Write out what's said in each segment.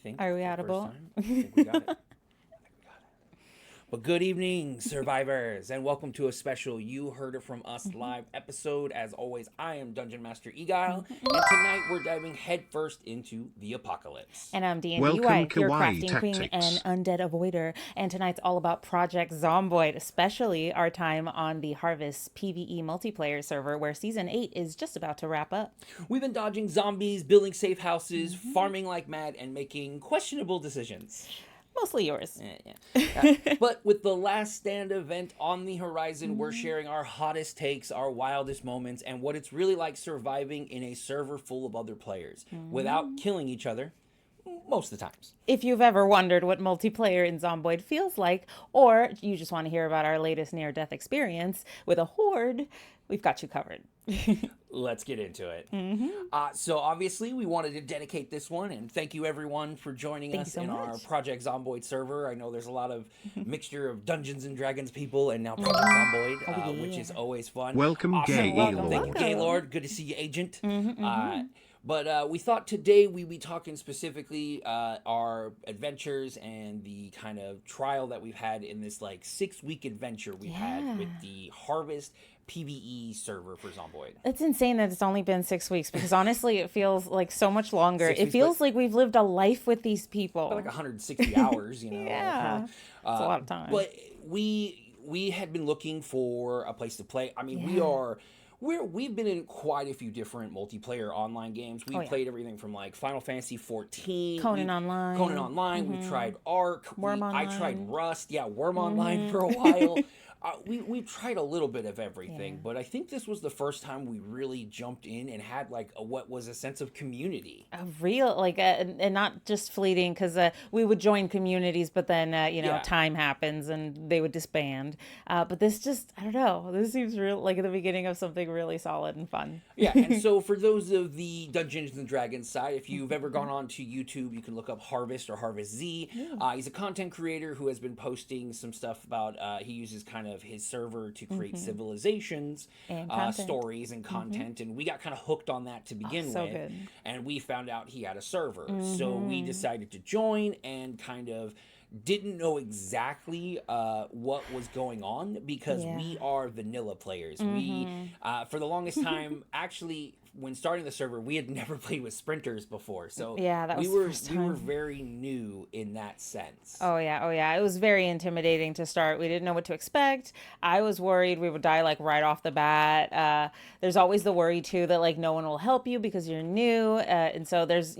think. Are we for the audible? first time. I think we got it. But good evening, survivors, and welcome to a special You Heard It From Us live episode. As always, I am Dungeon Master Eguile, and tonight we're diving headfirst into the apocalypse. And I'm Welcome, DNDWife, your Kawaii crafting queen and Tactics. undead avoider. And tonight's all about Project Zomboid, especially our time on the Harvest PvE multiplayer server, where Season 8 is just about to wrap up. We've been dodging zombies, building safe houses, farming like mad, and making questionable decisions. Mostly yours. But with the Last Stand event on the horizon, we're sharing our hottest takes, our wildest moments, and what it's really like surviving in a server full of other players without killing each other most of the times. If you've ever wondered what multiplayer in Zomboid feels like, or you just want to hear about our latest near-death experience with a horde, we've got you covered. Let's get into it. So obviously we wanted to dedicate this one, and thank you everyone for joining us so in our much. Project Zomboid server. I know there's a lot of mixture of Dungeons and Dragons people and now Project Zomboid, which is always fun. Welcome, Awesome. Gaylord. Thank you, Gaylord. Good to see you, Agent. But we thought today we'd be talking specifically our adventures and the kind of trial that we've had in this like 6-week adventure we've had with the Harvest PvE server for Zomboid. It's insane that it's only been 6 weeks because honestly, it feels like so much longer. 6 It weeks, feels but- like we've lived a life with these people. Like 160 hours, you know. Yeah. It's a lot of time. But we had been looking for a place to play. I mean, we've been in quite a few different multiplayer online games. We've played everything from like Final Fantasy 14, Conan Online. We've tried Ark, Worm I Online. tried Rust, Worm Online for a while. We've tried a little bit of everything, but I think this was the first time we really jumped in and had like what was a sense of community. A real, like, and not just fleeting, because we would join communities, but then, time happens and they would disband. But this just, I don't know, this seems real, like at the beginning of something really solid and fun. Yeah, and so for those of the Dungeons and Dragons side, if you've ever gone on to YouTube, you can look up Harvest or Harvest Z. He's a content creator who has been posting some stuff about, he uses kind of his server to create civilizations, And content. stories and content, and we got kind of hooked on that to begin so with. good. And we found out he had a server. So we decided to join and kind of didn't know exactly what was going on because we are vanilla players. We, for the longest time, actually, when starting the server, we had never played with sprinters before. So that was we the were first we were time. very new in that sense. Oh yeah. It was very intimidating to start. We didn't know what to expect. I was worried we would die like right off the bat. There's always the worry too that like no one will help you because you're new. And so there's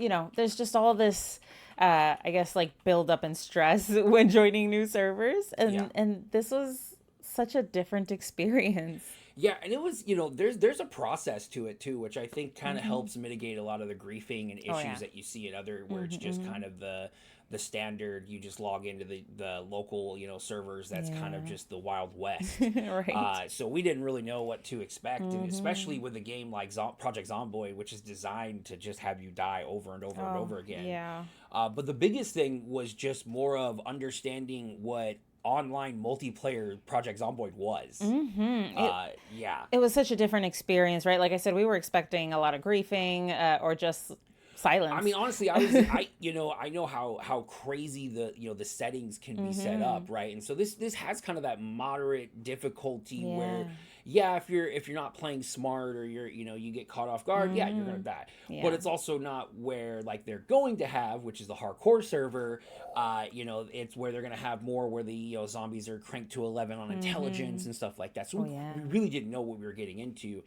just all this, I guess like build up and stress when joining new servers. And this was such a different experience. Yeah, and it was, there's a process to it too, which I think kind of helps mitigate a lot of the griefing and issues that you see at other, where it's just kind of the standard, you just log into the local, servers, that's kind of just the Wild West. Right. So we didn't really know what to expect, and especially with a game like Project Zomboid, which is designed to just have you die over and over and over again. Yeah. But the biggest thing was just more of understanding what online multiplayer Project Zomboid was. It was such a different experience, right? Like I said, we were expecting a lot of griefing or just silence. I mean, honestly, I know how crazy the settings can be set up, right? And so this has kind of that moderate difficulty where, if you're not playing smart or you get caught off guard, you're gonna die. But it's also not where like they're going to have, which is the hardcore server. It's where they're gonna have more where the zombies are cranked to 11 on intelligence and stuff like that. So we really didn't know what we were getting into.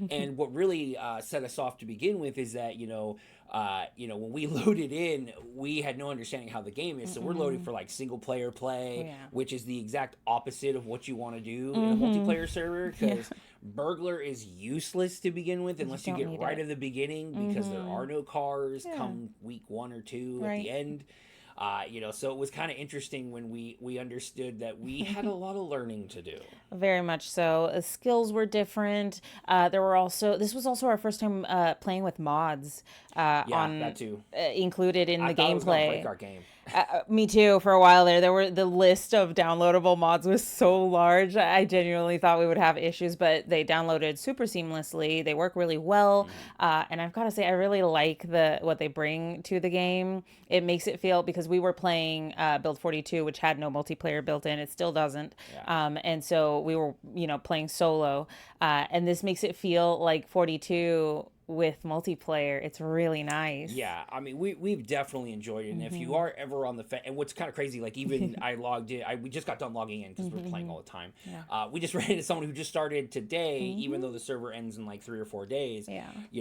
And what really set us off to begin with is that when we loaded in, we had no understanding how the game is. So we're loading for like single player play, which is the exact opposite of what you want to do in a multiplayer server, because burglar is useless to begin with unless you get right at the beginning, because there are no cars come week 1 or 2 at the end. So it was kind of interesting when we understood that we had a lot of learning to do. Very much so. Skills were different. This was also our first time playing with mods That too. included in I the thought it was gonna gameplay. break our game. Me too. For a while the list of downloadable mods was so large. I genuinely thought we would have issues, but they downloaded super seamlessly. They work really well, and I've got to say, I really like what they bring to the game. It makes it feel, because we were playing Build 42, which had no multiplayer built in. It still doesn't, and so we were playing solo, and this makes it feel like 42 with multiplayer. It's really nice. Yeah, I mean, we've definitely enjoyed it. And if you are ever on the and what's kind of crazy, like even I logged in, we just got done logging in because we're playing all the time. We just ran into someone who just started today, even though the server ends in like 3 or 4 days.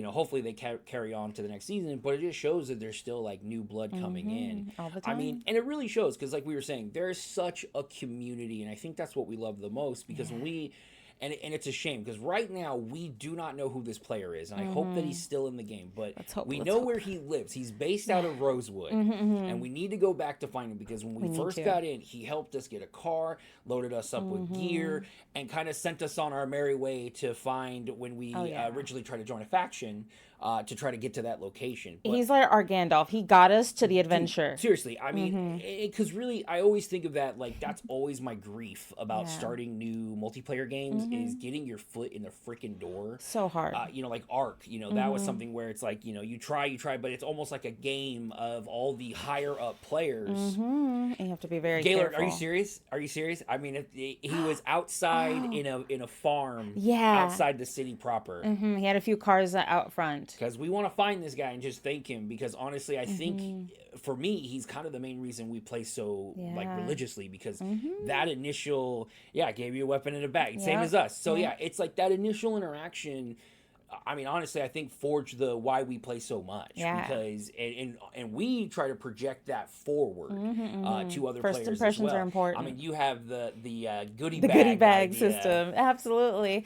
Hopefully they carry on to the next season, but it just shows that there's still like new blood coming in all the time. I mean, and it really shows, because like we were saying, there's such a community, and I think that's what we love the most, because when we and it's a shame, because right now we do not know who this player is, and I hope that he's still in the game, but we know where he lives. He's based out of Rosewood, and we need to go back to find him, because when we first got in, he helped us get a car, loaded us up with gear, and kind of sent us on our merry way to find, when we originally tried to join a faction, to try to get to that location. But he's like our Gandalf. He got us to the adventure. Dude, seriously, I mean, because really, I always think of that, like, that's always my grief about starting new multiplayer games, is getting your foot in the freaking door. So hard. Like Ark, that was something where it's like, you try, but it's almost like a game of all the higher up players. And you have to be very Gaylord, careful. Are you serious? I mean, he was outside in a farm, outside the city proper. He had a few cars out front. Because we want to find this guy and just thank him, because honestly, I think for me, he's kind of the main reason we play so like religiously, because that initial gave you a weapon and a bag, same as us. So it's like that initial interaction. I mean, honestly, I think forged the why we play so much, because and we try to project that forward to other players. First impressions as well. are important. I mean, you have the goodie bag idea. system, absolutely.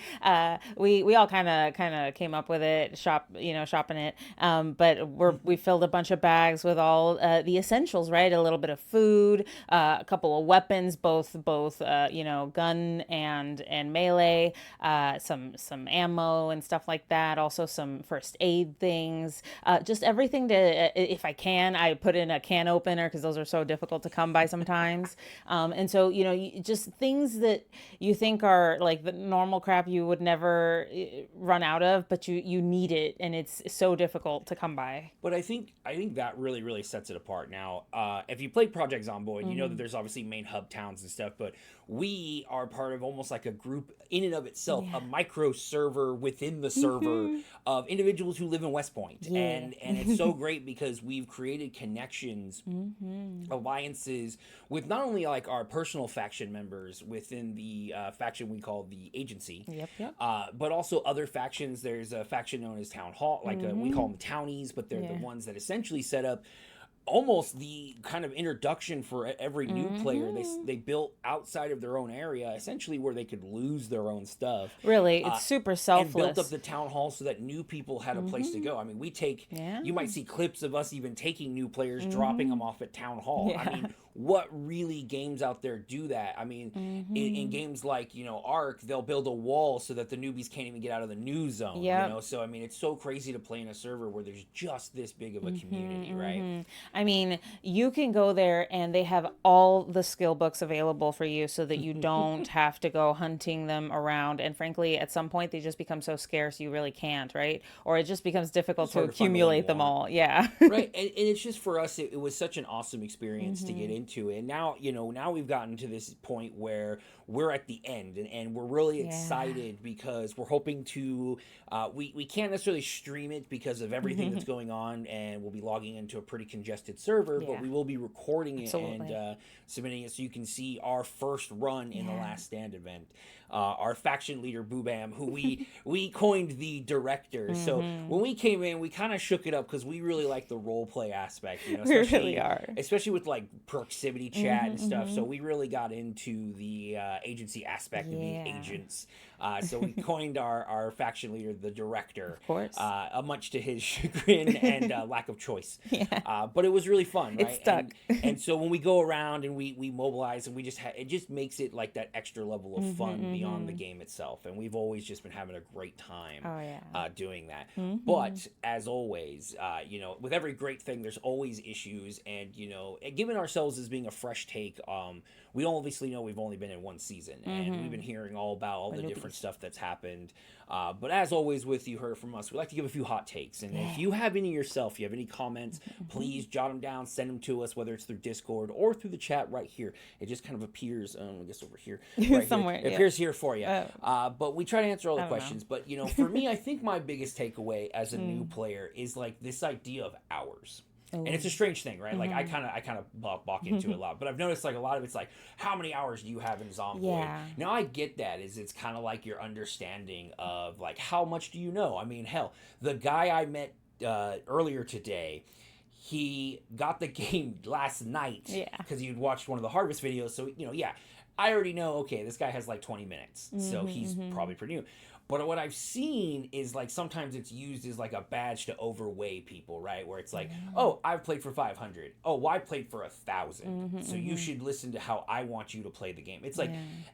We all kind of came up with it, shopping it. But we filled a bunch of bags with all the essentials, right? A little bit of food, a couple of weapons, both gun and melee, some ammo and stuff like that. Also some first aid things, just everything if I can, I put in a can opener, because those are so difficult to come by sometimes. And so, just things that you think are like the normal crap you would never run out of, but you need it, and it's so difficult to come by. But I think that really, really sets it apart. Now, if you play Project Zomboid, you know that there's obviously main hub towns and stuff, but we are part of almost like a group in and of itself, a micro server within the server of individuals who live in West Point. And it's so great, because we've created connections, alliances with not only like our personal faction members within the faction we call the Agency, but also other factions. There's a faction known as Town Hall, like we call them Townies, but they're the ones that essentially set up almost the kind of introduction for every new player. They built outside of their own area, essentially where they could lose their own stuff. Really, it's super selfless. And built up the town hall so that new people had a place to go. I mean, we take, you might see clips of us even taking new players, dropping them off at town hall. I mean, what really games out there do that? I mean, in games like, Ark, they'll build a wall so that the newbies can't even get out of the new zone. So I mean, it's so crazy to play in a server where there's just this big of a community, right? I mean, you can go there and they have all the skill books available for you, so that you don't have to go hunting them around. And frankly, at some point they just become so scarce you really can't, right? Or it just becomes difficult to accumulate them all. Right. And it's just, for us, it was such an awesome experience to get into it. And now, now we've gotten to this point where we're at the end, and we're really excited, because we're hoping to we can't necessarily stream it because of everything that's going on, and we'll be logging into a pretty congested server, but we will be recording it and submitting it so you can see our first run in the Last Stand event. Our faction leader, Boobam, who we coined the director. So when we came in, we kind of shook it up, because we really like the role play aspect, we really are. Especially with like proximity chat and stuff. So we really got into the agency aspect of being agents. So we coined our faction leader the director, of course, much to his chagrin and lack of choice. But it was really fun, right? It stuck. And so when we go around and we mobilize, and we just it just makes it like that extra level of fun beyond the game itself. And we've always just been having a great time doing that. But as always, you know, with every great thing, there's always issues. And, you know, given ourselves as being a fresh take, we obviously know we've only been in one season, and we've been hearing all about all the different stuff that's happened. But as always, with You Heard From Us, we like to give a few hot takes. And if you have any yourself, you have any comments, please jot them down, send them to us, whether it's through Discord or through the chat right here. It just kind of appears, I guess over here. Right somewhere. Here. It appears here for you. But we try to answer all the questions. But, you know, for me, I think my biggest takeaway as a new player is like this idea of hours. And it's a strange thing, right? Like I kind of balk into it a lot, but I've noticed like a lot of it's like, how many hours do you have in Zomboid? Now I get that it's kind of like your understanding of like, how much do you know? I mean, hell, the guy I met earlier today, he got the game last night because he'd watched one of the Harvest videos. So, you know, I already know, okay, this guy has like 20 minutes. So he's probably pretty new. But what I've seen is like sometimes it's used as like a badge to overweigh people, right? Where it's like, oh, I've played for 500. Oh, well, I played for 1,000. So you should listen to how I want you to play the game. It's like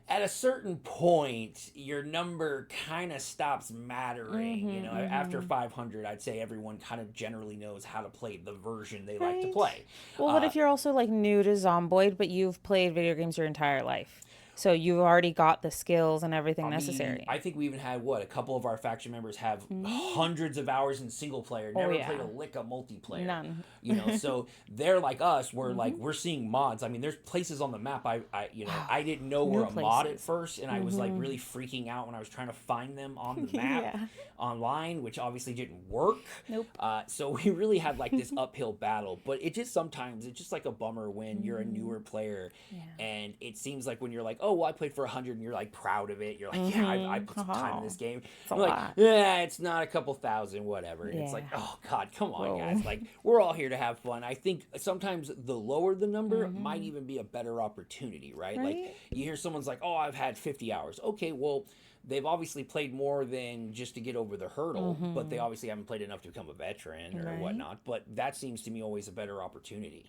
at a certain point, your number kind of stops mattering. You know, after 500, I'd say everyone kind of generally knows how to play the version they like to play. Well, what if you're also like new to Zomboid, but you've played video games your entire life? So you've already got the skills and everything necessary. I think we even had, a couple of our faction members have hundreds of hours in single player, never played a lick of multiplayer. None. You know, so they're like us, we're like, we're seeing mods. I mean, there's places on the map I I didn't know were a mod at first, and I was like really freaking out when I was trying to find them on the map online, which obviously didn't work. Nope. So we really had like this uphill battle, but sometimes it's just like a bummer when you're a newer player, and it seems like when you're like, oh, well, I played for 100, and you're like proud of it. You're like, I put some time in this game. I'm like, it's not a couple thousand, whatever. And it's like, oh God, come on, guys. Like, we're all here to have fun. I think sometimes the lower the number might even be a better opportunity, right? Like, you hear someone's like, oh, I've had 50 hours. Okay, well, they've obviously played more than just to get over the hurdle, but they obviously haven't played enough to become a veteran or whatnot. But that seems to me always a better opportunity.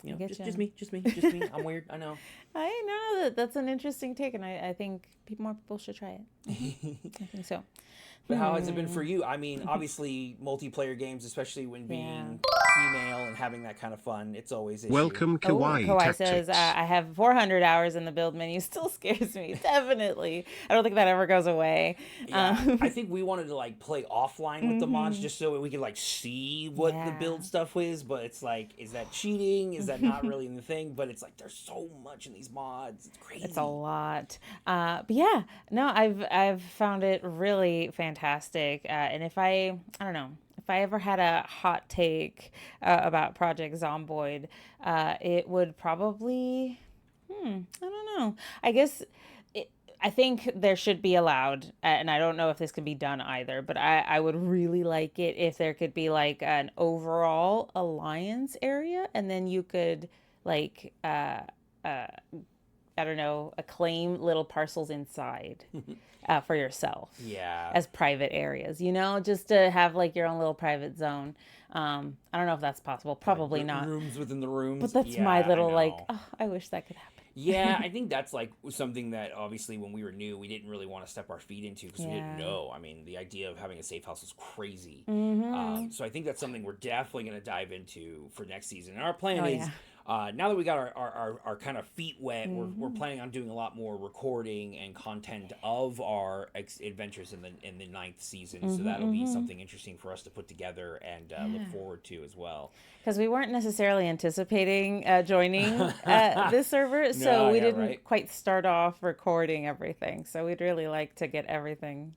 You know, just me. I'm weird. I know. I know that's an interesting take, and I think more people should try it. I think so. But how has it been for you? I mean, obviously, multiplayer games, especially when being female and having that kind of fun, it's always an issue. Welcome, Kawaii Tactics. Says, I have 400 hours in the build menu. Still scares me. Definitely. I don't think that ever goes away. Yeah, I think we wanted to, like, play offline with the mods just so we could, like, see what the build stuff is. But it's like, is that cheating? Is that not really in the thing? But it's like, there's so much in these mods. It's crazy. It's a lot. But yeah, no, I've found it really fantastic. And if I don't know, if I ever had a hot take about Project Zomboid, it would probably, I don't know. I guess I think there should be allowed, and I don't know if this can be done either, but I would really like it if there could be like an overall alliance area, and then you could like, I don't know, claim little parcels inside for yourself. Yeah. As private areas, you know, just to have like your own little private zone. I don't know if that's possible. Probably not. Rooms within the rooms. But that's my little like, I wish that could happen. Yeah, I think that's like something that obviously when we were new, we didn't really want to step our feet into because we didn't know. I mean, the idea of having a safe house was crazy. So I think that's something we're definitely going to dive into for next season. And our plan is, now that we got our kind of feet wet, we're planning on doing a lot more recording and content of our adventures in the 9th season. So that'll be something interesting for us to put together and look forward to as well. Because we weren't necessarily anticipating joining this server, so we didn't quite start off recording everything. So we'd really like to get everything.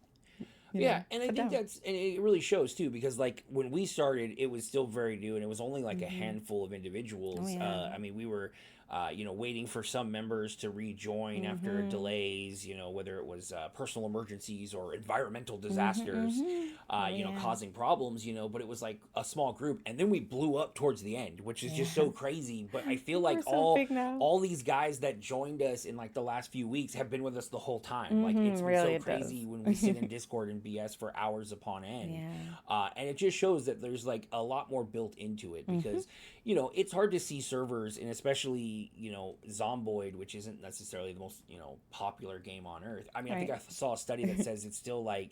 And I think and it really shows too, because like when we started, it was still very new, and it was only like a handful of individuals. I mean, we were waiting for some members to rejoin after delays, whether it was personal emergencies or environmental disasters, causing problems, but it was like a small group. And then we blew up towards the end, which is just so crazy. But I feel like all these guys that joined us in like the last few weeks have been with us the whole time. Like it's been so crazy when we sit in Discord and BS for hours upon end. And it just shows that there's like a lot more built into it because, it's hard to see servers, and especially, Zomboid, which isn't necessarily the most, popular game on earth. I mean, I think I saw a study that says it's still like,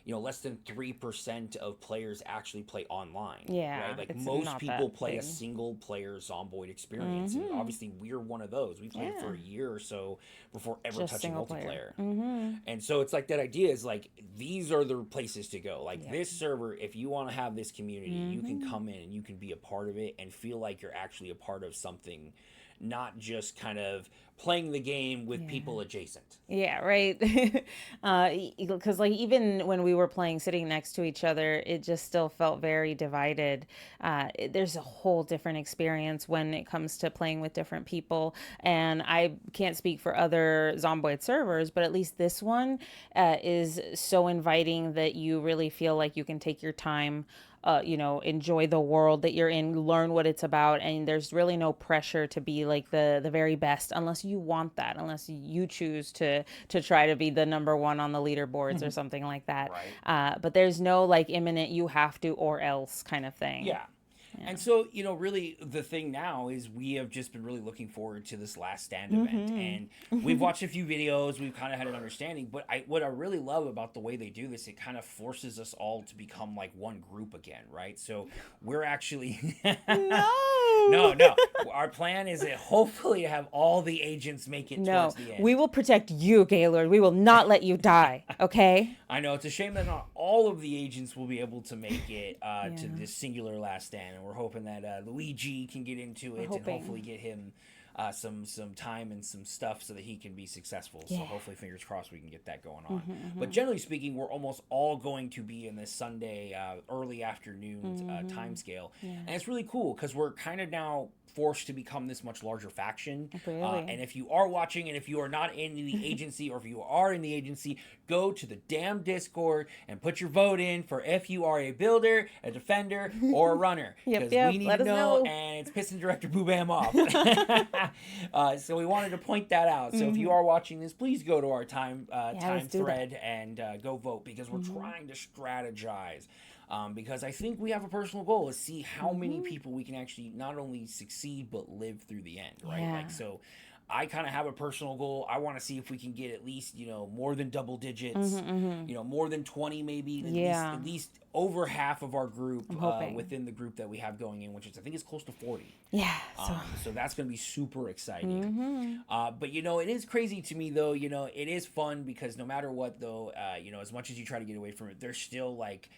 less than 3% of players actually play online. Yeah. Right? Like most people play a single player Zomboid experience. And obviously we're one of those. We played for a year or so before ever touching multiplayer. And so it's like that idea is like, these are the places to go. Like this server, if you want to have this community, you can come in and you can be a part of it and feel like you're actually a part of something, not just kind of playing the game with people adjacent. Yeah, right. Because like even when we were playing sitting next to each other, it just still felt very divided. There's a whole different experience when it comes to playing with different people. And I can't speak for other Zomboid servers, but at least this one is so inviting that you really feel like you can take your time, enjoy the world that you're in, learn what it's about, and there's really no pressure to be like the very best unless you want that, unless you choose to try to be the number one on the leaderboards or something like that. Right. But there's no like imminent you have to or else kind of thing. Yeah. And so, really the thing now is we have just been really looking forward to this Last Stand event. And we've watched a few videos, we've kind of had an understanding, but what I really love about the way they do this, it kind of forces us all to become like one group again, right? So we're actually... No. Our plan is to hopefully have all the agents make it towards the end. We will protect you, Gaylord. We will not let you die, okay? I know, it's a shame that not all of the agents will be able to make it to this singular Last Stand, and we're hoping that Luigi can get into it and hopefully get him some time and some stuff so that he can be successful. So hopefully, fingers crossed, we can get that going on. But generally speaking, we're almost all going to be in this Sunday early afternoon time scale. And it's really cool because we're kind of now forced to become this much larger faction. Really? And if you are watching and if you are not in the agency or if you are in the agency, go to the damn Discord and put your vote in for if you are a builder, a defender, or a runner. Because we need to know, and it's pissing Director Boobam off. So we wanted to point that out. So if you are watching this, please go to our time thread and go vote because we're trying to strategize. Because I think we have a personal goal to see how many people we can actually not only succeed but live through the end, right? Like, so I kind of have a personal goal. I want to see if we can get at least, more than double digits, more than 20 maybe, at least over half of our group within the group that we have going in, which is, I think, is close to 40. Yeah. So that's going to be super exciting. But, it is crazy to me, though. It is fun because no matter what, though, as much as you try to get away from it, there's still, like,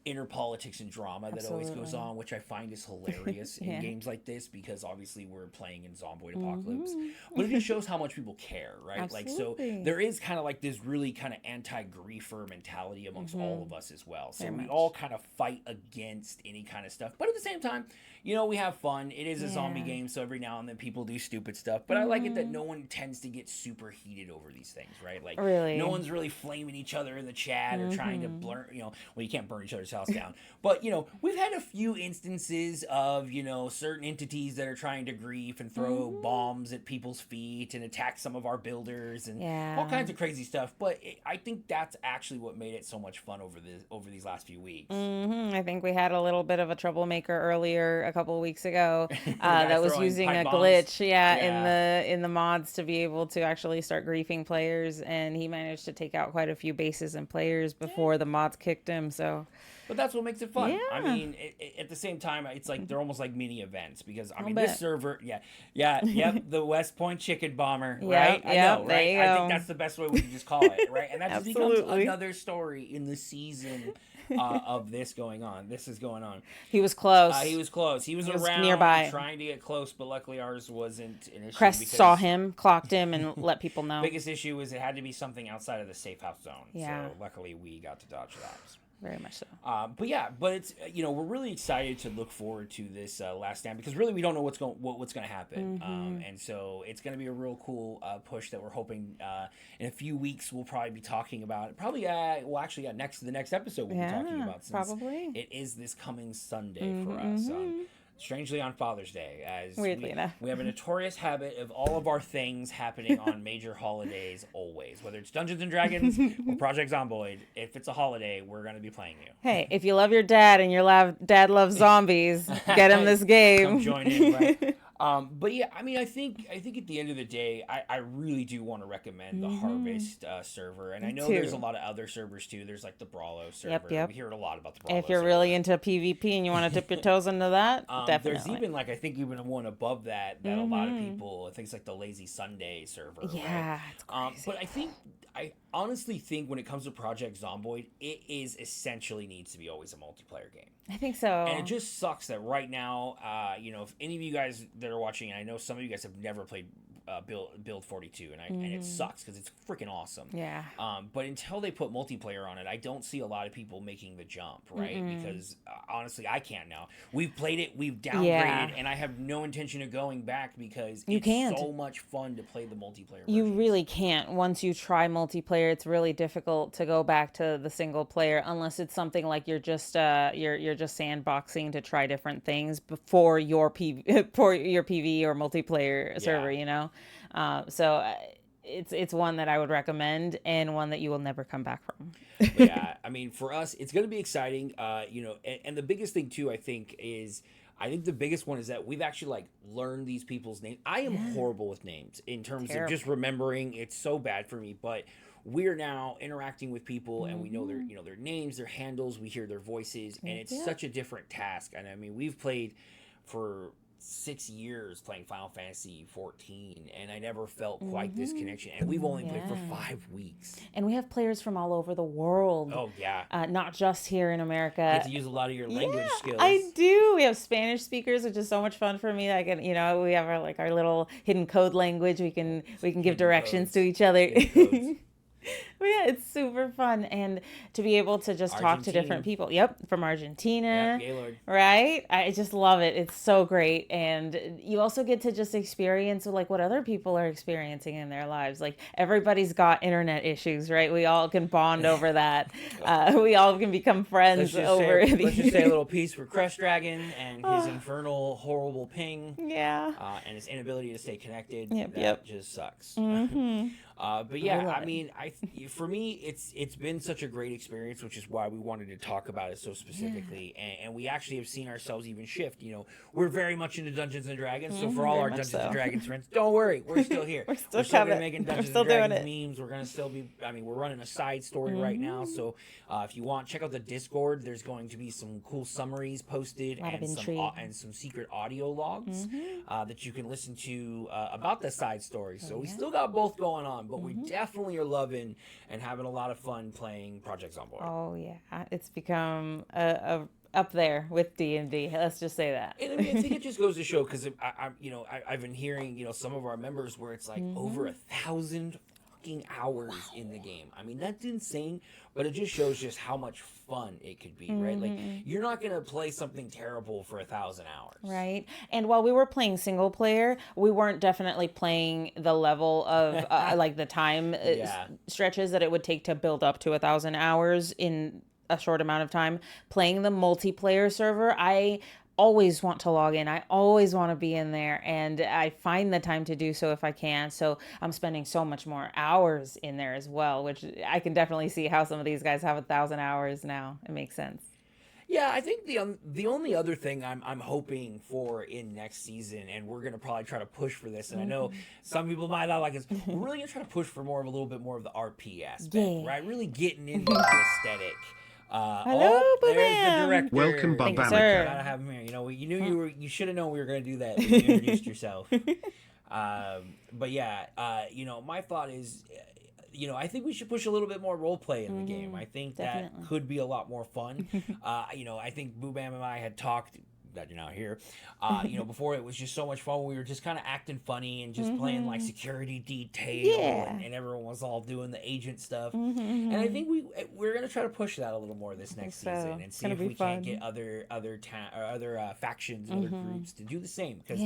inner politics and drama that always goes on, which I find is hilarious in games like this because obviously we're playing in Zomboid Apocalypse. But it just shows how much people care, right? Absolutely. Like, so there is kind of like this really kind of anti-griefer mentality amongst all of us as well. So we all kind of fight against any kind of stuff. But at the same time, we have fun. It is a zombie game, so every now and then people do stupid stuff. But I like it that no one tends to get super heated over these things, right? Like, no one's really flaming each other in the chat or trying to burn, well, you can't burn each other's house down. But, we've had a few instances of, certain entities that are trying to grief and throw bombs at people's feet and attack some of our builders and all kinds of crazy stuff. But I think that's actually what made it so much fun over these last few weeks. I think we had a little bit of a troublemaker earlier a couple of weeks ago that was using a glitch in the mods to be able to actually start griefing players, and he managed to take out quite a few bases and players before the mods kicked him. So but that's what makes it fun. I mean, at the same time, it's like they're almost like mini events because I mean, this server, the West Point Chicken Bomber, right? I know, right? I think that's the best way we can just call it, right? And that just becomes another story in the season of this going on. This is going on. He was close. He was close. He was around nearby, trying to get close, but luckily ours wasn't an issue. Crest saw him, clocked him, and let people know. Biggest issue was it had to be something outside of the safe house zone. Yeah. So luckily we got to dodge that. Very much so. But it's we're really excited to look forward to this last stand, because really we don't know what's going to happen, and so it's going to be a real cool push that we're hoping in a few weeks we'll probably be talking about. Probably the next episode we'll be talking about, since probably it is this coming Sunday for us. Strangely on Father's Day, as weirdly enough, we have a notorious habit of all of our things happening on major holidays always, whether it's Dungeons and Dragons or Project Zomboid. If it's a holiday, we're going to be playing you. Hey, if you love your dad and your dad loves zombies, get him this game. Come join in, right? But yeah, I mean, I think at the end of the day, I really do want to recommend the Harvest server, and I know there's a lot of other servers too. There's like the Brawlo server. Yep. We hear a lot about the Brawlo. If you're server. really into PvP and you want to dip your toes into that, definitely. There's even I think even one above that a lot of people. I think it's like the Lazy Sunday server. Yeah, right? it's crazy. But I honestly think when it comes to Project Zomboid, it is essentially needs to be always a multiplayer game. I think so. And it just sucks that right now, if any of you guys that are watching, and I know some of you guys have never played Build 42, and it sucks because it's freaking awesome. Yeah. But until they put multiplayer on it, I don't see a lot of people making the jump, right? Because honestly, I can't now. We've played it, we've downgraded, and I have no intention of going back because it's so much fun to play the multiplayer versions. You really can't. Once you try multiplayer, it's really difficult to go back to the single player unless it's something like you're just sandboxing to try different things before your PvE or multiplayer server, So it's one that I would recommend, and one that you will never come back from. Yeah, I mean, for us, it's going to be exciting, and the biggest thing too, I think the biggest one is that we've actually learned these people's names. I am horrible with names in terms of just remembering. It's so bad for me, but we're now interacting with people and we know their names, their handles, we hear their voices, and it's such a different task. And I mean, we've played for 6 years playing Final Fantasy 14, and I never felt quite this connection, and we've only played for 5 weeks, and we have players from all over the world. Not just here in America. You get to use a lot of your language skills. I do. We have Spanish speakers, which is so much fun for me. I can, we have our little hidden code language. We can give directions to each other. But yeah, it's super fun, and to be able to just talk to different people. Yep, from Argentina. Gaylord. Right? I just love it. It's so great, and you also get to just experience what other people are experiencing in their lives. Everybody's got internet issues, right? We all can bond over that. We all can become friends over these. Let's just say a little piece for Crest Dragon and his infernal, horrible ping. Yeah. And his inability to stay connected. Yep. Just sucks. Mm-hmm. But yeah, I mean, for me, it's been such a great experience, which is why we wanted to talk about it so specifically. And we actually have seen ourselves even shift. We're very much into Dungeons and Dragons. So for all our Dungeons and Dragons friends, don't worry, we're still here. We're still going to be making Dungeons and Dragons memes. We're going to still be. I mean, we're running a side story right now. So if you want, check out the Discord. There's going to be some cool summaries posted and some secret audio logs that you can listen to about the side story. So we still got both going on. But we definitely are loving and having a lot of fun playing Project Zomboid. Oh yeah, it's become up there with D&D. Let's just say that. And I mean, I think it just goes to show, because I've been hearing some of our members where it's over 1,000 fucking hours in the game. I mean, that's insane, but it just shows just how much fun it could be, right? You're not gonna play something terrible for 1,000 hours, right? And while we were playing single player, we weren't definitely playing the level of the time stretches that it would take to build up to 1,000 hours in a short amount of time. Playing the multiplayer server, I always want to log in. I always want to be in there, and I find the time to do so if I can. So I'm spending so much more hours in there as well, which I can definitely see how some of these guys have 1,000 hours now. It makes sense. Yeah, I think the only other thing I'm hoping for in next season, and we're gonna probably try to push for this, and I know some people might not like it, we're really gonna try to push for a little bit more of the RP aspect, right? Really getting into the aesthetic. Hello, there's the director. Welcome, Bob Gotta have him here. You should have known we were going to do that when you introduced yourself. But yeah, my thought is, I think we should push a little bit more role play in the game. I think that could be a lot more fun. I think Boobam and I had talked that you're not here. Before it was just so much fun. We were just kind of acting funny and just playing like security detail, and everyone was all doing the agent stuff. And I think we're gonna try to push that a little more this next season and see if we can't get other factions and other groups to do the same. Because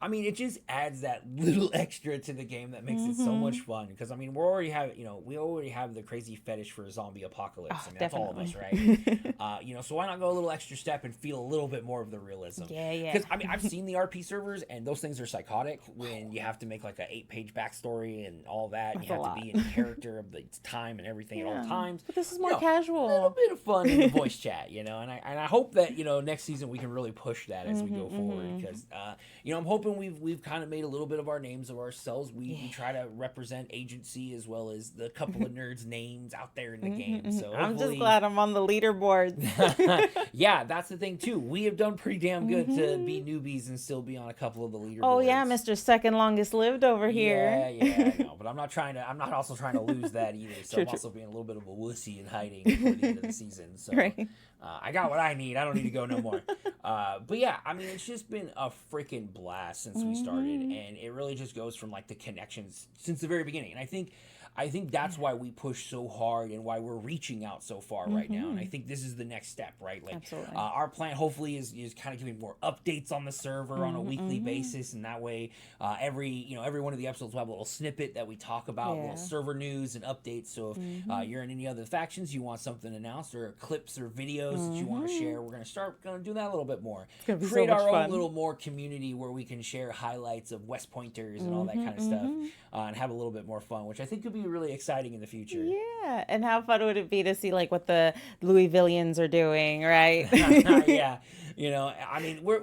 I mean, it just adds that little extra to the game that makes it so much fun. Because I mean, we already have the crazy fetish for a zombie apocalypse. I mean, that's all of us, right? So why not go a little extra step and feel a little bit more of the realism? Because I mean, I've seen the RP servers, and those things are psychotic when you have to make like an 8-page backstory and all that. And you have to be in character of the time and everything at all times. But this is more casual. A little bit of fun in the voice chat, and I hope that next season we can really push that as we go forward. Because I'm hoping we've kind of made a little bit of our names of ourselves. We try to represent agency as well as the couple of nerds names out there in the game. So I'm just glad I'm on the leaderboard. Yeah, that's the thing too. We have done pretty damn good to be newbies and still be on a couple of the leaderboards. Oh yeah, Mr. Second Longest Lived over here. Yeah, I know. But I'm not also trying to lose that either. So I'm also being a little bit of a wussy and hiding before the end of the season. So I got what I need. I don't need to go no more. But yeah, I mean, it's just been a freaking blast since we started, and it really just goes from like the connections since the very beginning. And I think that's why we push so hard and why we're reaching out so far right now. And I think this is the next step, right? Like our plan hopefully is kind of giving more updates on the server on a weekly basis. And that way every one of the episodes will have a little snippet that we talk about, little server news and updates. So if you're in any other factions, you want something announced or clips or videos that you want to share, we're going to do that a little bit more. Create our own little more community where we can share highlights of West Pointers and all that kind of stuff and have a little bit more fun, which I think could be really exciting in the future. Yeah, and how fun would it be to see like what the Louisvillians are doing, right? Yeah, I mean, we're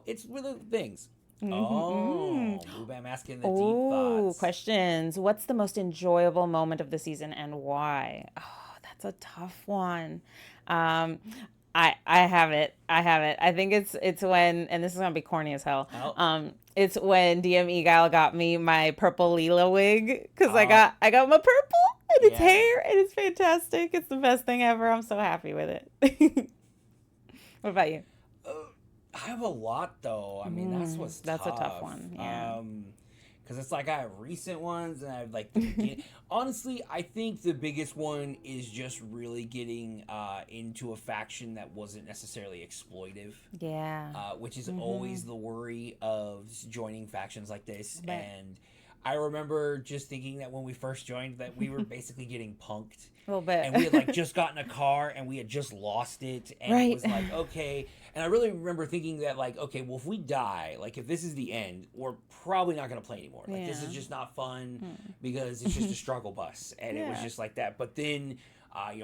it's little things. Oh, Boobam asking the deep thoughts. Questions. What's the most enjoyable moment of the season and why? Oh, that's a tough one. I have it. I think it's when, and this is gonna be corny as hell. It's when DM Eguile got me my purple Leela wig because I got my purple and its hair and it's fantastic. It's the best thing ever. I'm so happy with it. What about you? I have a lot though. I mean, that's a tough one. Yeah. Because it's like I have recent ones and I have like honestly, I think the biggest one is just really getting into a faction that wasn't necessarily exploitive. Yeah. Which is always the worry of joining factions like this. And I remember just thinking that when we first joined that we were basically getting punked. A little bit. And we had like just gotten a car and we had just lost it. And it was like, okay. And I really remember thinking that like, okay, well, if we die, like if this is the end, we're probably not going to play anymore. Like this is just not fun because it's just a struggle bus. And it was just like that. But then,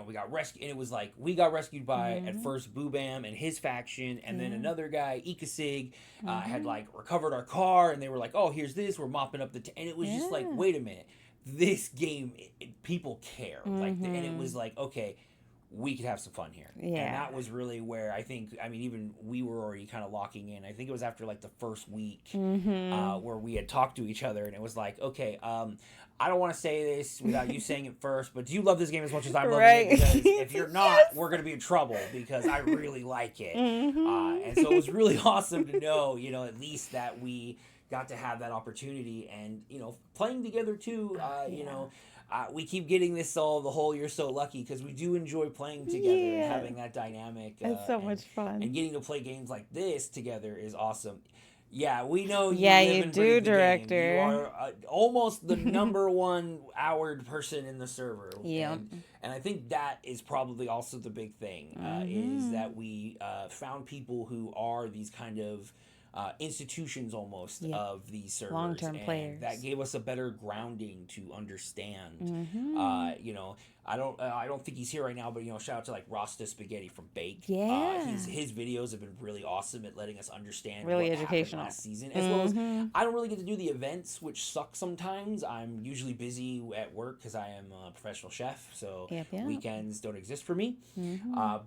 we got rescued. And it was like, we got rescued by at first Boobam and his faction. And then another guy, Ikasig, had like recovered our car. And they were like, oh, here's this. We're mopping up and it was just like, wait a minute. This game, people care. Like, and it was like, okay, we could have some fun here. Yeah. And that was really where even we were already kind of locking in. I think it was after like the first week where we had talked to each other and it was like, okay, I don't want to say this without you saying it first, but do you love this game as much as I'm loving it? Because if you're not, we're going to be in trouble because I really like it. And so it was really awesome to know, at least that we got to have that opportunity and, playing together too, we keep getting this the whole You're So Lucky because we do enjoy playing together and having that dynamic. It's so much fun. And getting to play games like this together is awesome. Yeah, we know you live you and do, director. You are almost the number one houred person in the server. Yeah. And I think that is probably also the big thing, is that we found people who are these kind of institutions almost of these servers. Long-term players. That gave us a better grounding to understand. I don't think he's here right now, but shout out to like Rasta Spaghetti from Bake. Yeah. His videos have been really awesome at letting us understand really what educational happened last season. As well as I don't really get to do the events, which suck sometimes. I'm usually busy at work because I am a professional chef, so weekends don't exist for me.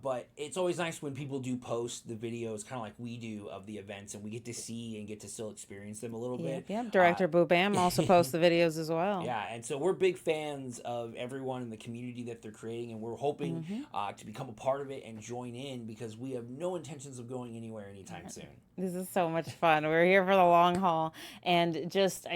But it's always nice when people do post the videos kind of like we do of the events and we get to see and get to still experience them a little bit. Director Boobam also posts the videos as well. Yeah, and so we're big fans of every everyone in the community that they're creating, and we're hoping to become a part of it and join in, because we have no intentions of going anywhere anytime soon. This is so much fun. We're here for the long haul, and just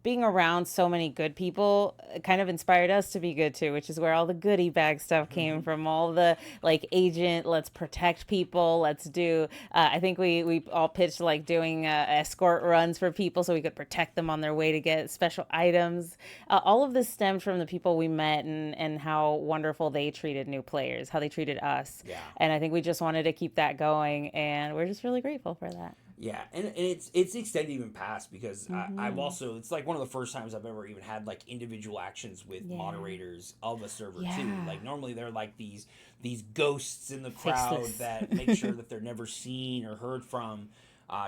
being around so many good people kind of inspired us to be good too, which is where all the goodie bag stuff came from. All the like agent, let's protect people, let's do. I think we all pitched like doing escort runs for people so we could protect them on their way to get special items. All of this stemmed from the people we met and how wonderful they treated new players, how they treated us. Yeah. And I think we just wanted to keep that going, and we're just really grateful for that. Yeah, and it's extended even past, because I've also, it's like one of the first times I've ever even had like individual actions with moderators of a server too. Like normally they're like these ghosts in the crowd Faceless. that make sure that they're never seen or heard from,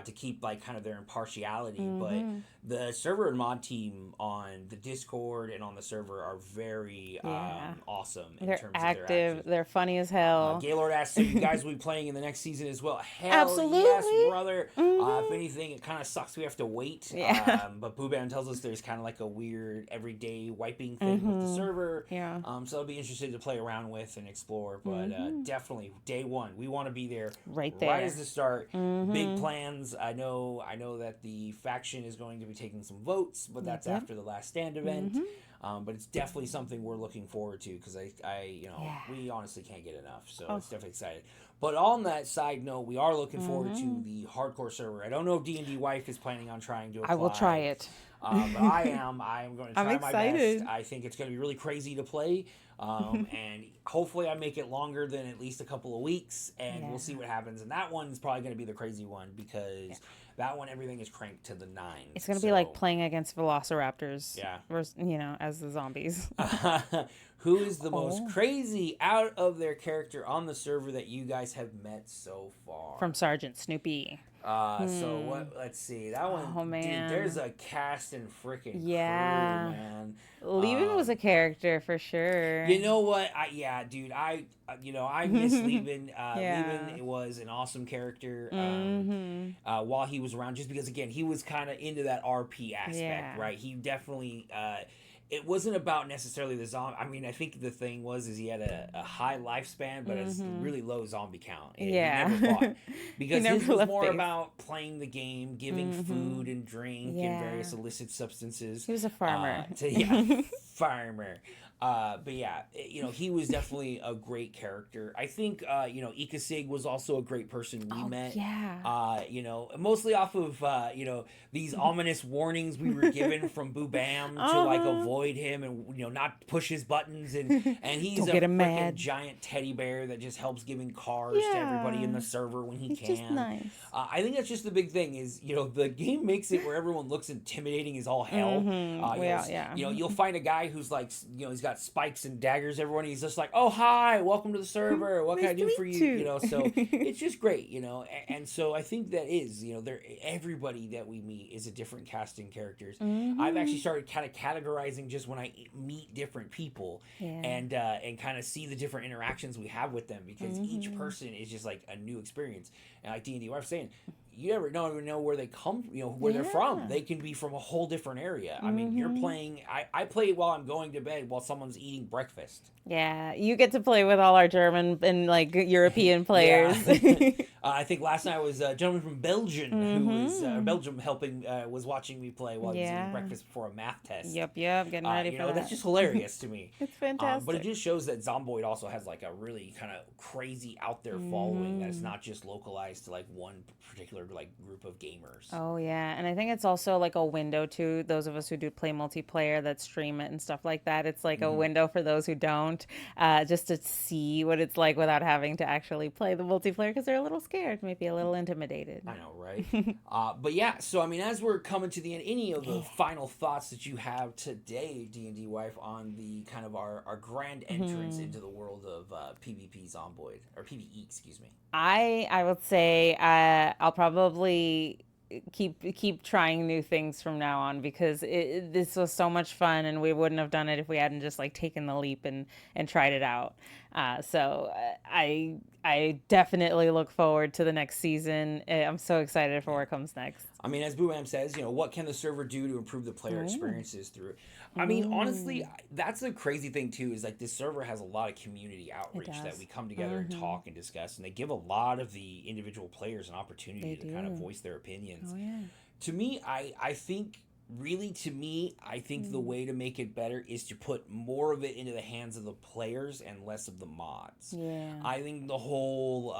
to keep like kind of their impartiality. But the server and mod team on the Discord and on the server are very awesome in They're terms active. of their actions. They're funny as hell. Gaylord asks, so you guys will be playing in the next season as well? Hell Absolutely. yes, brother. If anything, it kind of sucks we have to wait. But Boobam tells us there's kind of like a weird everyday wiping thing with the server. Yeah. So I'll be interested to play around with and explore. But definitely, day one, we want to be there. Right there. Right as the start. Big plans. I know that the faction is going to be taking some votes, but that's after the Last Stand event. But it's definitely something we're looking forward to, because we honestly can't get enough. So it's definitely excited. But on that side note, we are looking forward to the hardcore server. I don't know if DNDWife is planning on trying to apply. I will try it. But I am going to try my best. I think it's going to be really crazy to play. And hopefully I make it longer than at least a couple of weeks, and we'll see what happens. And that one's probably going to be the crazy one, because that one, everything is cranked to the 9. It's going to be like playing against velociraptors. Yeah. Versus, as the zombies. Who is the most crazy out of their character on the server that you guys have met so far? From Sergeant Snoopy. So what? Let's see. That one. Oh, man. Dude, there's a cast and freaking crew, man. Lieben was a character for sure. You know what? I miss Lieben. Lieben was an awesome character while he was around, just because again he was kind of into that RP aspect, right? He definitely. It wasn't about necessarily the zombie. I mean, I think the thing was he had a high lifespan, but a really low zombie count. And he never fought. Because his was more about playing the game, giving food and drink and various illicit substances. He was a farmer. Farmer. But yeah, he was definitely a great character. I think, Ikasig was also a great person we met. Yeah. Mostly off of, these ominous warnings we were given from Boobam to like avoid him and, not push his buttons. And he's a freaking giant teddy bear that just helps giving cars to everybody in the server when he can. Just nice. I think that's just the big thing is, the game makes it where everyone looks intimidating as all hell. You'll find a guy who's like, he's got spikes and daggers everyone, he's just like, oh hi, welcome to the server, what can I do for you? So it's just great, and so I think that is, everybody that we meet is a different casting characters. I've actually started kind of categorizing just when I meet different people and kind of see the different interactions we have with them, because each person is just like a new experience. And like D&D wife saying, you never know where they come, where they're from. They can be from a whole different area. I mean, you're playing, I play while I'm going to bed while someone's eating breakfast. Yeah, you get to play with all our German and like European players. I think last night was a gentleman from Belgium who was Belgium helping, was watching me play while he was eating breakfast before a math test. Yep, getting ready for that. That's just hilarious to me. It's fantastic. But it just shows that Zomboid also has like a really kind of crazy out there following that's not just localized to like one particular like group of gamers. Oh yeah, and I think it's also like a window to those of us who do play multiplayer that stream it and stuff like that. It's like a window for those who don't, just to see what it's like without having to actually play the multiplayer, because they're a little scared, maybe a little intimidated. I know, right? But yeah, so I mean, as we're coming to the end, any of the final thoughts that you have today, D&D wife, on the kind of our grand entrance into the world of PvP Zomboid, or PvE, excuse me. I would say I'll probably keep trying new things from now on, because this was so much fun, and we wouldn't have done it if we hadn't just like taken the leap and tried it out. So I definitely look forward to the next season. I'm so excited for what comes next. I mean, as Boobam says, what can the server do to improve the player experiences through? I mean, honestly, that's the crazy thing too. Is like this server has a lot of community outreach that we come together and talk and discuss, and they give a lot of the individual players an opportunity to kind of voice their opinions. Oh yeah. To me, I think. Really, to me, I think the way to make it better is to put more of it into the hands of the players and less of the mods. Yeah. I think the whole,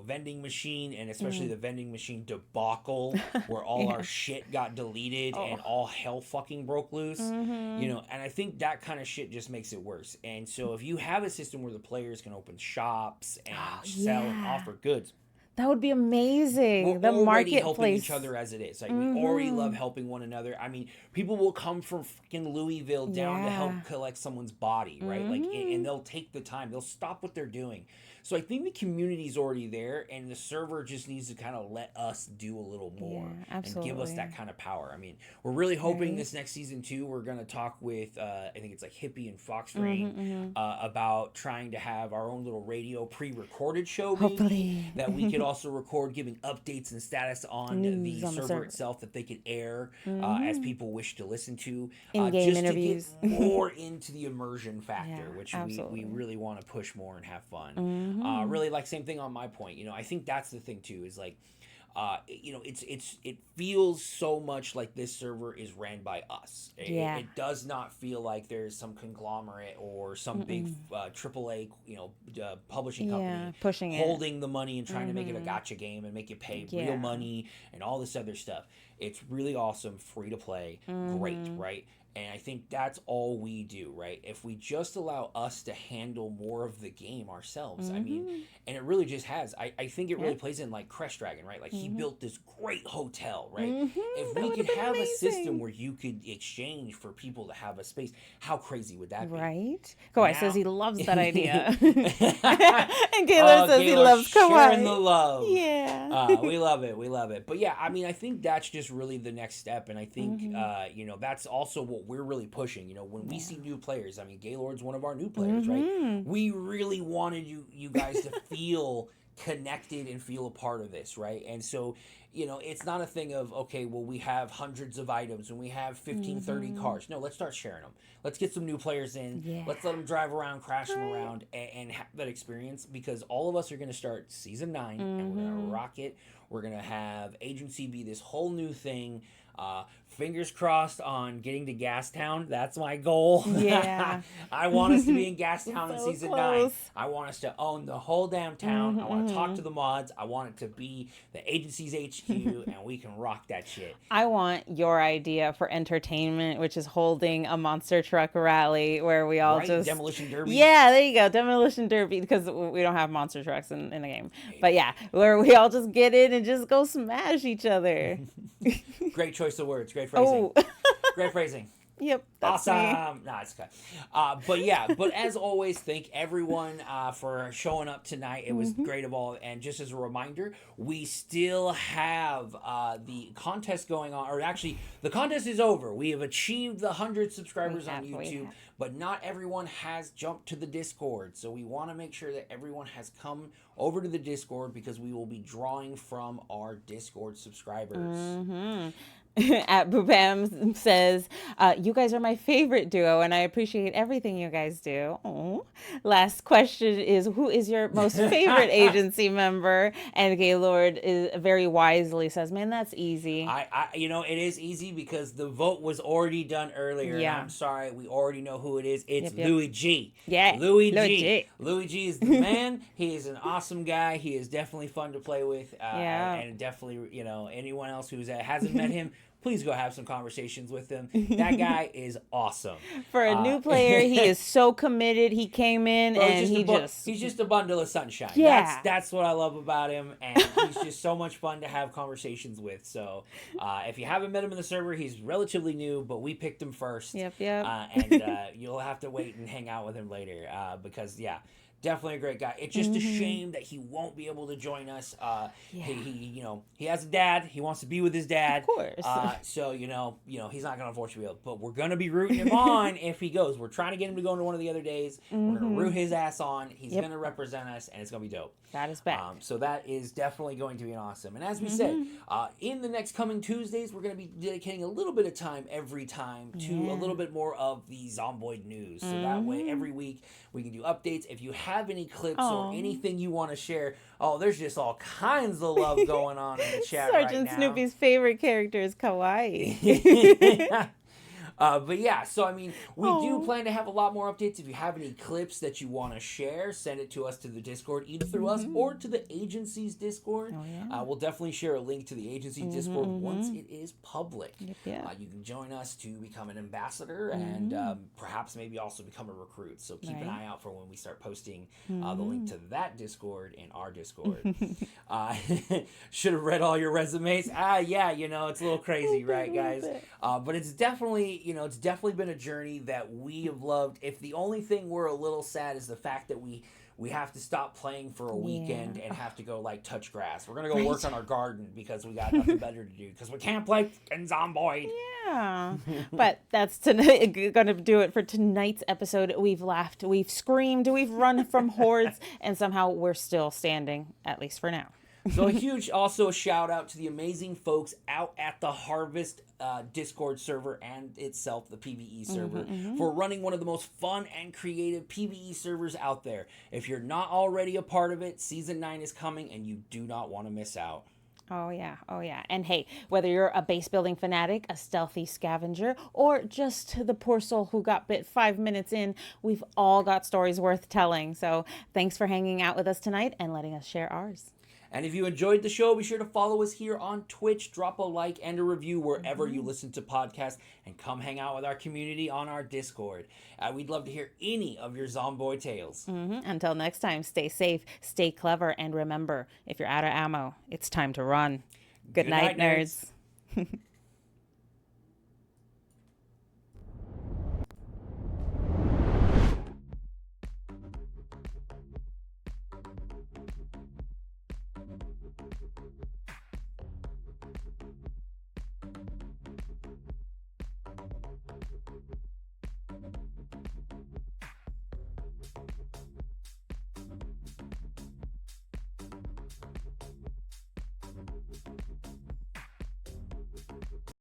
vending machine, and especially the vending machine debacle where all our shit got deleted and all hell fucking broke loose, and I think that kind of shit just makes it worse. And so if you have a system where the players can open shops and sell and offer goods, that would be amazing. We're already helping each other as it is. Like we already love helping one another. I mean, people will come from fucking Louisville down to help collect someone's body, right? Like, and they'll take the time. They'll stop what they're doing. So I think the community's already there, and the server just needs to kind of let us do a little more and give us that kind of power. I mean, we're really hoping this next season too, we're going to talk with, I think it's like Hippie and Fox Rain, about trying to have our own little radio pre-recorded show. Hopefully. That we could also record, giving updates and status on the server itself that they could air as people wish to listen to. In-game just interviews. to get more into the immersion factor, which we really want to push more and have fun. Really, like, same thing on my point. I think that's the thing too, is like, it feels so much like this server is ran by us. It does not feel like there's some conglomerate or some big AAA, publishing company pushing holding the money and trying to make it a gotcha game and make you pay real money and all this other stuff. It's really awesome, free to play, great, right? And I think that's all we do, right? If we just allow us to handle more of the game ourselves, I mean, and it really just has. I think it really plays in like Crest Dragon, right? Like he built this great hotel, right? If we could have a system where you could exchange for people to have a space, how crazy would that be? Right? Kawhi says he loves that idea. And Gaylor says he loves Kawhi. Sharing the love. Yeah. We love it. We love it. But yeah, I mean, I think that's just really the next step. And I think, that's also what we're really pushing. When we see new players, I mean, Gaylord's one of our new players, right? We really wanted you guys to feel connected and feel a part of this, right? And so, it's not a thing of, okay, well, we have hundreds of items and we have 15, 30 cars. No, let's start sharing them. Let's get some new players in. Yeah. Let's let them drive around, crash them around, and have that experience, because all of us are going to start season 9 and we're going to rock it. We're going to have agency be this whole new thing. Fingers crossed on getting to Gastown. That's my goal. Yeah. I want us to be in Gastown in so season close. 9. I want us to own the whole damn town. I want to talk to the mods. I want it to be the agency's HQ, and we can rock that shit. I want your idea for entertainment, which is holding a monster truck rally where we all just... Demolition Derby. Yeah, there you go. Demolition Derby, because we don't have monster trucks in the game. But yeah, where we all just get in and just go smash each other. Great choice of words. Great phrasing. Oh. Great phrasing. Yep. That's awesome. Nah, it's okay. But as always, thank everyone for showing up tonight. It was great of all. And just as a reminder, we still have the contest going on. Or actually, the contest is over. We have achieved the 100 subscribers on YouTube. But not everyone has jumped to the Discord. So we want to make sure that everyone has come over to the Discord, because we will be drawing from our Discord subscribers. At Boobam says, you guys are my favorite duo, and I appreciate everything you guys do. Aww. Last question is, who is your most favorite agency member? And Gaylord very wisely says, man, that's easy. It is easy because the vote was already done earlier. Yeah. And I'm sorry, we already know who it is. It's Louis G. Yeah. Louis G. Louis G is the man. He is an awesome guy. He is definitely fun to play with. And definitely, anyone else who hasn't met him, please go have some conversations with him. That guy is awesome. For a new player, he is so committed. He came in and he's just a bundle of sunshine. Yeah. That's what I love about him, and he's just so much fun to have conversations with. So if you haven't met him in the server, he's relatively new, but we picked him first. Yep. And you'll have to wait and hang out with him later because Definitely a great guy. It's just a shame that he won't be able to join us. He has a dad. He wants to be with his dad. Of course. So he's not going to unfortunately be able. But we're going to be rooting him on if he goes. We're trying to get him to go into one of the other days. We're going to root his ass on. He's going to represent us, and it's going to be dope. That is back. So that is definitely going to be awesome. And as we said, in the next coming Tuesdays, we're going to be dedicating a little bit of time every time to a little bit more of the Zomboid news. So that way, every week, we can do updates. If you have any clips or anything you want to share, there's just all kinds of love going on in the chat right now. Sergeant Snoopy's favorite character is Kawaii. But yeah, so I mean, we do plan to have a lot more updates. If you have any clips that you want to share, send it to us to the Discord, either through us or to the agency's Discord. We'll definitely share a link to the agency's Discord once it is public. You can join us to become an ambassador and perhaps maybe also become a recruit. So keep an eye out for when we start posting the link to that Discord in our Discord. Should have read all your resumes. It's a little crazy, right, guys? But it's definitely been a journey that we have loved. If the only thing we're a little sad is the fact that we have to stop playing for a weekend and have to go touch grass. We're gonna go work on our garden because we got nothing better to do because we can't play in Zomboid. Yeah, but that's gonna do it for tonight's episode. We've laughed, we've screamed, we've run from hordes, and somehow we're still standing, at least for now. So a huge also shout out to the amazing folks out at the Harvest Discord server and itself, the PvE server, for running one of the most fun and creative PvE servers out there. If you're not already a part of it, Season 9 is coming and you do not want to miss out. Oh, yeah. And hey, whether you're a base building fanatic, a stealthy scavenger, or just the poor soul who got bit 5 minutes in, we've all got stories worth telling. So thanks for hanging out with us tonight and letting us share ours. And if you enjoyed the show, be sure to follow us here on Twitch, drop a like and a review wherever you listen to podcasts, and come hang out with our community on our Discord. We'd love to hear any of your Zomboid tales. Until next time, stay safe, stay clever, and remember, if you're out of ammo, it's time to run. Good night, nerds.